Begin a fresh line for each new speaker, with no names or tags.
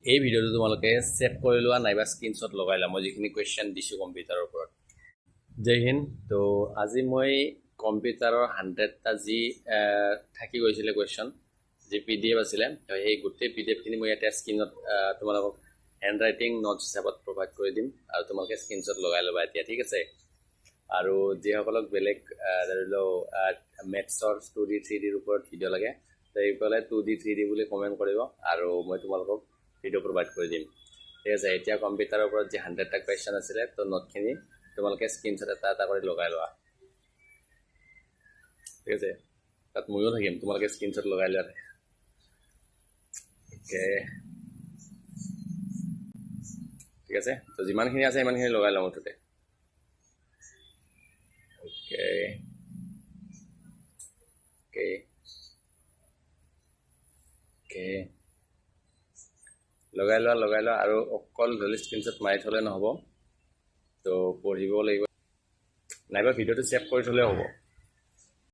এই ভিডিঅ'টো তোমালোকে ছেভ কৰি লোৱা নাইবা স্ক্ৰীনশ্বট লগাই লোৱা মই যিখিনি কুৱেশ্যন দিছোঁ কম্পিউটাৰৰ ওপৰত। জয় হিন্দ। তো আজি মই কম্পিউটাৰৰ 100টা যি থাকি গৈছিলে কুৱেশ্যন যি PDF আছিলে সেই গোটেই PDFখিনি মই ইয়াতে স্ক্ৰীনত তোমালোকক হেণ্ড ৰাইটিং নোটছ হিচাপত প্ৰভাইড কৰি দিম আৰু তোমালোকে স্ক্ৰীনশ্বট লগাই ল'বা এতিয়া, ঠিক আছে। আৰু যিসকলক বেলেগ ধৰি লওক মেথছৰ 2D 3Dৰ ওপৰত ভিডিঅ' লাগে তো এইফালে 2D 3D বুলি কমেণ্ট কৰিব আৰু মই তোমালোকক ভিডিঅ' প্ৰভাইড কৰি দিম, ঠিক আছে। এতিয়া কম্পিউটাৰৰ ওপৰত যি 100টা কুৱেশ্যন আছিলে তো নোটখিনি তোমালোকে স্ক্ৰীনশ্বট এটা এটা কৰি লগাই লোৱা, ঠিক আছে। তাত ময়ো থাকিম, তোমালোকে স্ক্ৰীনশ্বট লগাই লোৱা। অ'কে, ঠিক আছে। তো যিমানখিনি আছে সিমানখিনি লগাই লওঁ মুঠতে। অ'কে অ'কে অ'কে লগাই লোৱা আৰু অকল ধৰি স্ক্ৰীনশ্বট মাৰি থ'লে নহ'ব, তো পঢ়িব লাগিব নাইবা ভিডিঅ'টো ছেভ কৰি থ'লেও হ'ব।